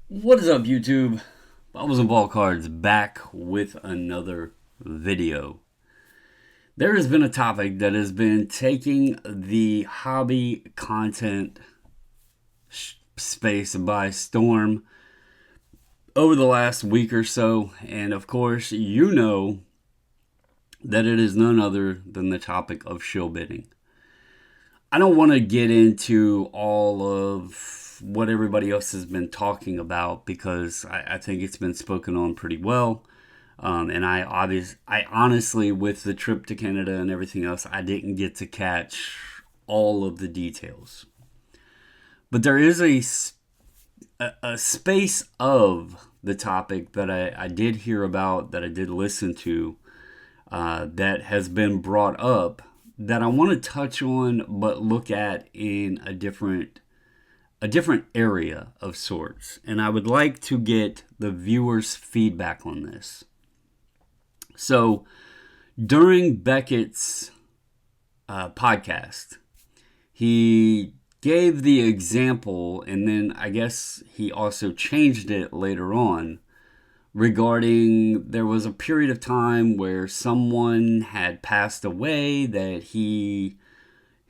What is up, YouTube? Bubbles and Ball Cards back with another video. There has been a topic that has been taking the hobby content space by storm over the last week or so, and of course, you know that it is none other than the topic of shill bidding. I don't want to get into all of what everybody else has been talking about because I think it's been spoken on pretty well. And I honestly, with the trip to Canada and everything else, I didn't get to catch all of the details. But there is a space of the topic that I did hear about, that I did listen to, that has been brought up that I want to touch on, but look at in a different area of sorts. And I would like to get the viewers' feedback on this. So during Beckett's podcast, he gave the example, and then I guess he also changed it later on, regarding there was a period of time where someone had passed away that he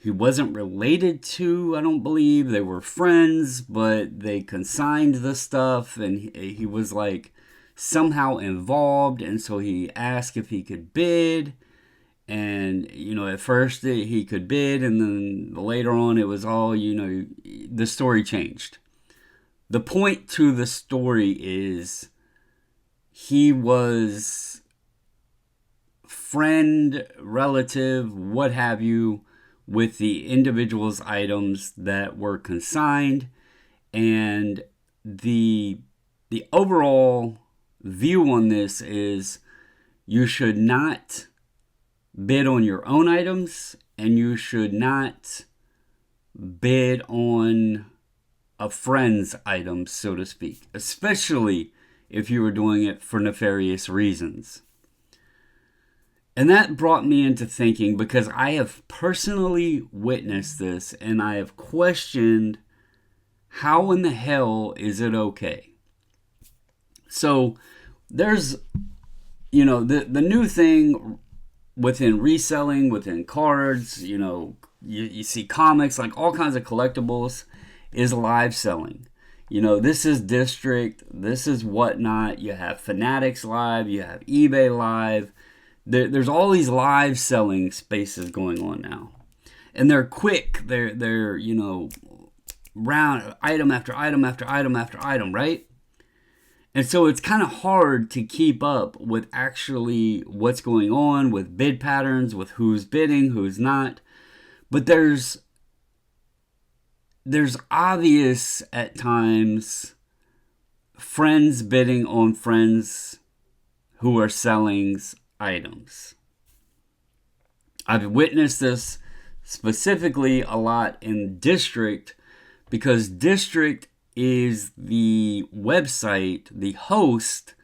wasn't related to. I don't believe they were friends, but they consigned the stuff, and he was like somehow involved, and so he asked if he could bid. And at first he could bid, and then later on it was all, the story changed. The point to the story is he was friend, relative, what have you, with the individual's items that were consigned, and the overall view on this is you should not bid on your own items, and you should not bid on a friend's items, so to speak, especially if you were doing it for nefarious reasons. And that brought me into thinking, because I have personally witnessed this and I have questioned, how in the hell is it okay? So there's, the new thing within reselling, within cards, you see comics, like all kinds of collectibles, is live selling. This is District, this is Whatnot, you have Fanatics Live, you have eBay Live. There's all these live selling spaces going on now. And they're quick, they're round, item after item after item after item, right? And so it's kind of hard to keep up with actually what's going on, with bid patterns, with who's bidding, who's not. But there's obvious at times friends bidding on friends who are selling items. I've witnessed this specifically a lot in District, because District is the website, the host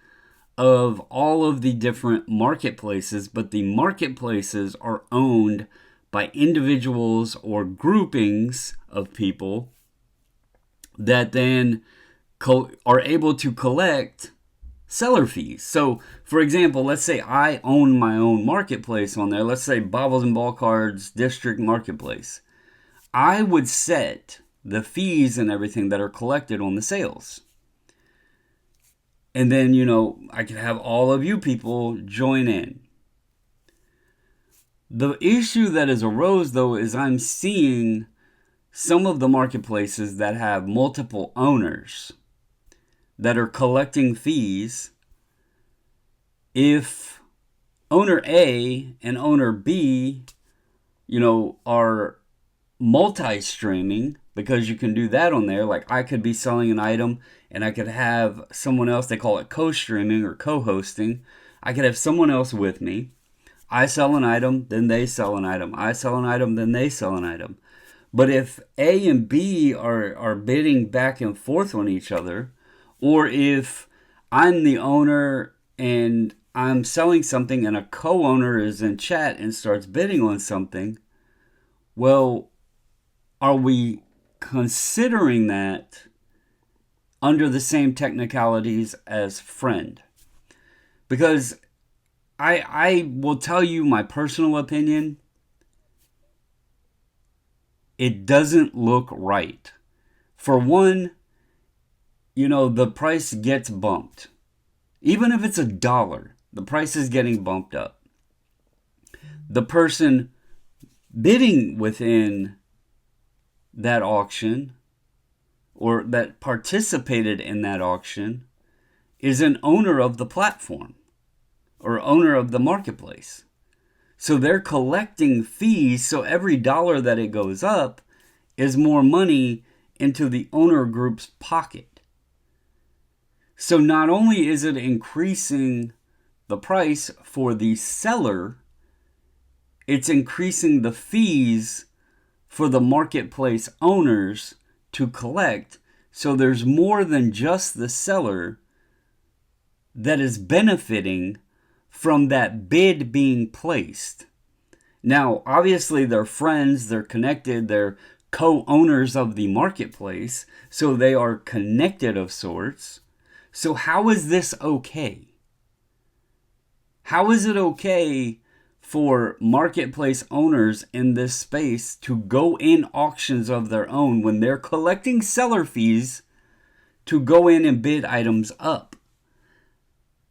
of all of the different marketplaces, but the marketplaces are owned by individuals or groupings of people that then are able to collect seller fees. So, for example, let's say I own my own marketplace on there. Let's say Bobbles and Ball Cards District Marketplace. I would set the fees and everything that are collected on the sales. And then, I could have all of you people join in. The issue that has arose, though, is I'm seeing some of the marketplaces that have multiple owners that are collecting fees. If owner A and owner B, are multi-streaming, because you can do that on there. Like, I could be selling an item and I could have someone else, they call it co-streaming or co-hosting. I could have someone else with me. I sell an item, then they sell an item. I sell an item, then they sell an item. But if A and B are bidding back and forth on each other, or if I'm the owner and I'm selling something and a co-owner is in chat and starts bidding on something, well, are we considering that under the same technicalities as friend. Because I will tell you my personal opinion, it doesn't look right. For one, the price gets bumped. Even if it's $1, the price is getting bumped up. The person bidding within that auction or that participated in that auction is an owner of the platform or owner of the marketplace. So they're collecting fees, so every dollar that it goes up is more money into the owner group's pocket. So not only is it increasing the price for the seller, it's increasing the fees for the marketplace owners to collect. So there's more than just the seller that is benefiting from that bid being placed. Now, obviously, they're friends, they're connected, they're co-owners of the marketplace, so they are connected of sorts. So how is this okay? How is it okay for marketplace owners in this space to go in auctions of their own when they're collecting seller fees to go in and bid items up?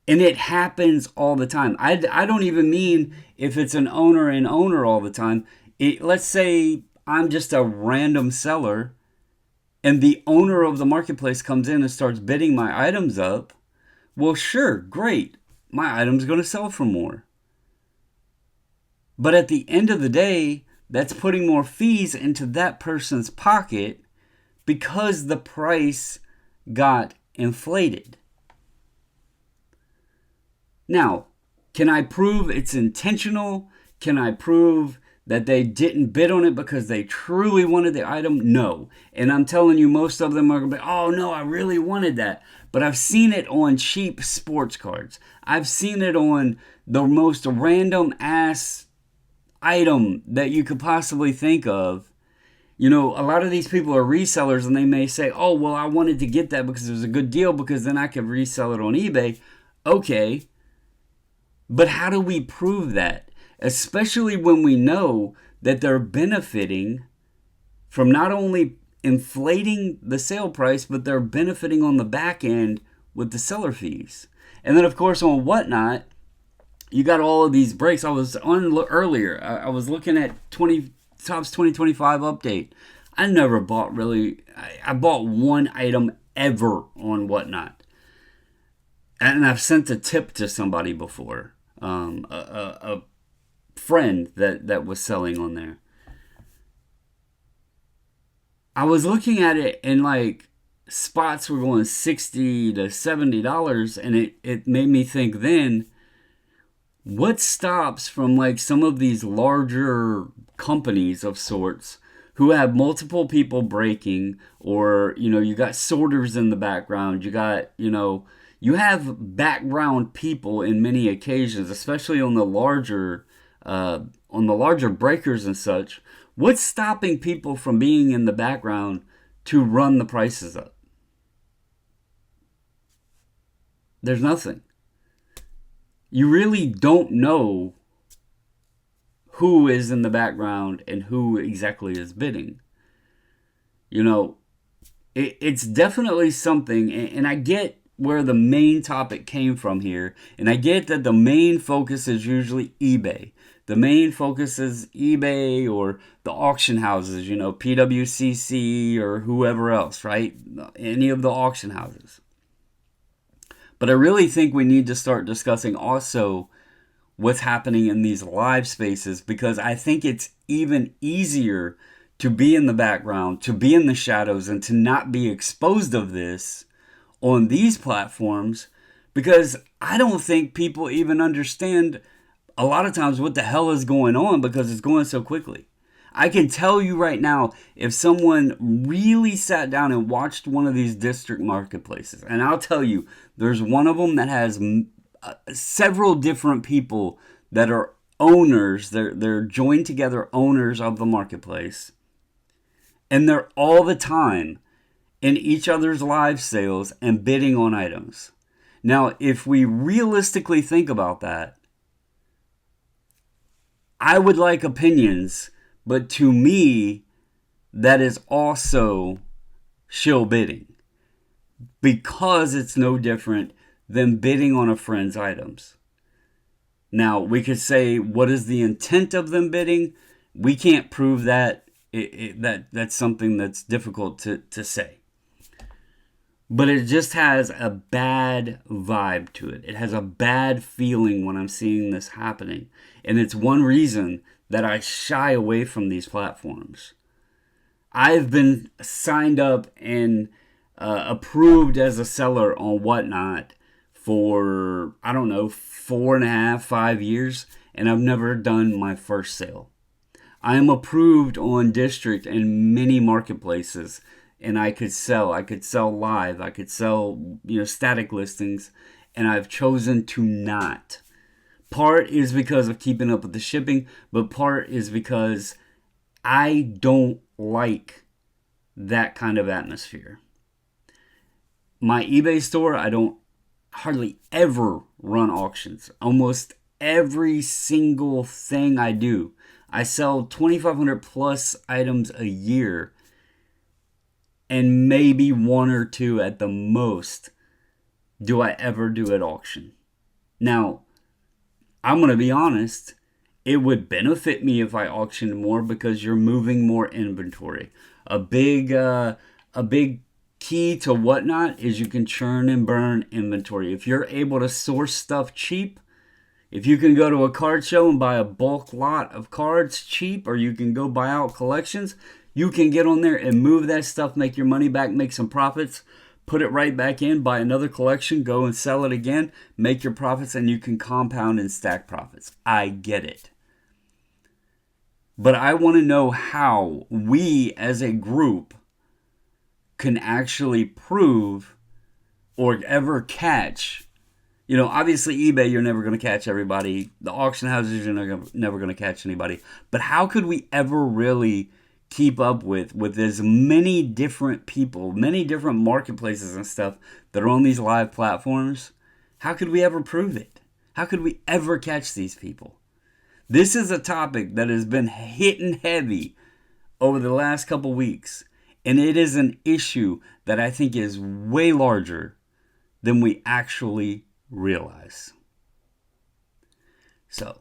And it happens all the time. I don't even mean if it's an owner and owner all the time. Let's say I'm just a random seller and the owner of the marketplace comes in and starts bidding my items up. Well, sure, great. My item's going to sell for more. But at the end of the day, that's putting more fees into that person's pocket because the price got inflated. Now, can I prove it's intentional? Can I prove that they didn't bid on it because they truly wanted the item? No. And I'm telling you, most of them are going to be, oh no, I really wanted that. But I've seen it on cheap sports cards. I've seen it on the most random ass item that you could possibly think of. A lot of these people are resellers and they may say, oh, well, I wanted to get that because it was a good deal because then I could resell it on eBay. Okay. But how do we prove that? Especially when we know that they're benefiting from not only inflating the sale price, but they're benefiting on the back end with the seller fees. And then, of course, on Whatnot, you got all of these breaks. I was on earlier. I was looking at Topps 2025 update. I never bought really. I bought one item ever on Whatnot. And I've sent a tip to somebody before. A friend that was selling on there. I was looking at it and like spots were going $60 to $70, and it made me think then, what stops from like some of these larger companies of sorts who have multiple people breaking, or you got sorters in the background, you got you have background people in many occasions, especially on the larger breakers and such. What's stopping people from being in the background to run the prices up? There's nothing. You really don't know who is in the background and who exactly is bidding. It's definitely something, and I get where the main topic came from here, and I get that the main focus is usually eBay. The main focus is eBay or the auction houses, PWCC or whoever else, right? Any of the auction houses. But I really think we need to start discussing also what's happening in these live spaces, because I think it's even easier to be in the background, to be in the shadows, and to not be exposed of this on these platforms, because I don't think people even understand a lot of times what the hell is going on because it's going so quickly. I can tell you right now, if someone really sat down and watched one of these district marketplaces, and I'll tell you, there's one of them that has several different people that are owners, they're joined together owners of the marketplace, and they're all the time in each other's live sales and bidding on items. Now, if we realistically think about that, I would like opinions, but to me, that is also shill bidding because it's no different than bidding on a friend's items. Now, we could say, what is the intent of them bidding? We can't prove that. That's something that's difficult to say. But it just has a bad vibe to it. It has a bad feeling when I'm seeing this happening. And it's one reason that I shy away from these platforms. I've been signed up and approved as a seller on Whatnot for, I don't know, 4.5, 5 years, and I've never done my first sale. I am approved on District and many marketplaces, and I could sell live, I could sell, static listings, and I've chosen to not. Part is because of keeping up with the shipping, but part is because I don't like that kind of atmosphere. My eBay store, I don't hardly ever run auctions. Almost every single thing I do, I sell 2,500 plus items a year, and maybe one or two at the most do I ever do at auction. Now, I'm going to be honest, it would benefit me if I auctioned more because you're moving more inventory. A big key to Whatnot is you can churn and burn inventory. If you're able to source stuff cheap, if you can go to a card show and buy a bulk lot of cards cheap, or you can go buy out collections, you can get on there and move that stuff, make your money back, make some profits, put it right back in, buy another collection, go and sell it again, make your profits, and you can compound and stack profits. I get it. But I want to know how we as a group can actually prove or ever catch. Obviously eBay, you're never going to catch everybody. The auction houses, you're never going to catch anybody. But how could we ever really keep up with as many different people, many different marketplaces and stuff that are on these live platforms? How could we ever prove it? How could we ever catch these people? This is a topic that has been hitting heavy over the last couple weeks, and it is an issue that I think is way larger than we actually realize. So,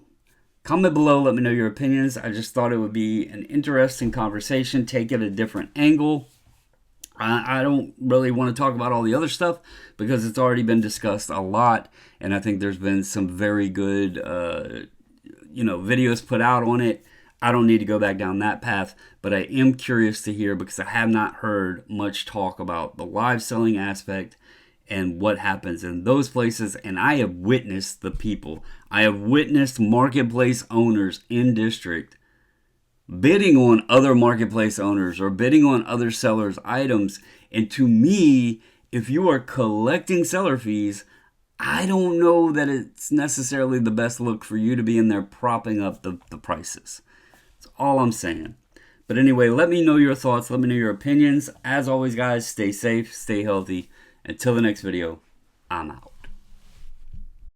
comment below, let me know your opinions. I just thought it would be an interesting conversation, take it a different angle. I don't really want to talk about all the other stuff because it's already been discussed a lot, and I think there's been some very good videos put out on it. I don't need to go back down that path, but I am curious to hear because I have not heard much talk about the live selling aspect and what happens in those places. And I have witnessed the people. I have witnessed marketplace owners in District bidding on other marketplace owners or bidding on other sellers' items. And to me, if you are collecting seller fees, I don't know that it's necessarily the best look for you to be in there propping up the prices. That's all I'm saying. But anyway, let me know your thoughts. Let me know your opinions. As always, guys, stay safe, stay healthy. Until the next video, I'm out.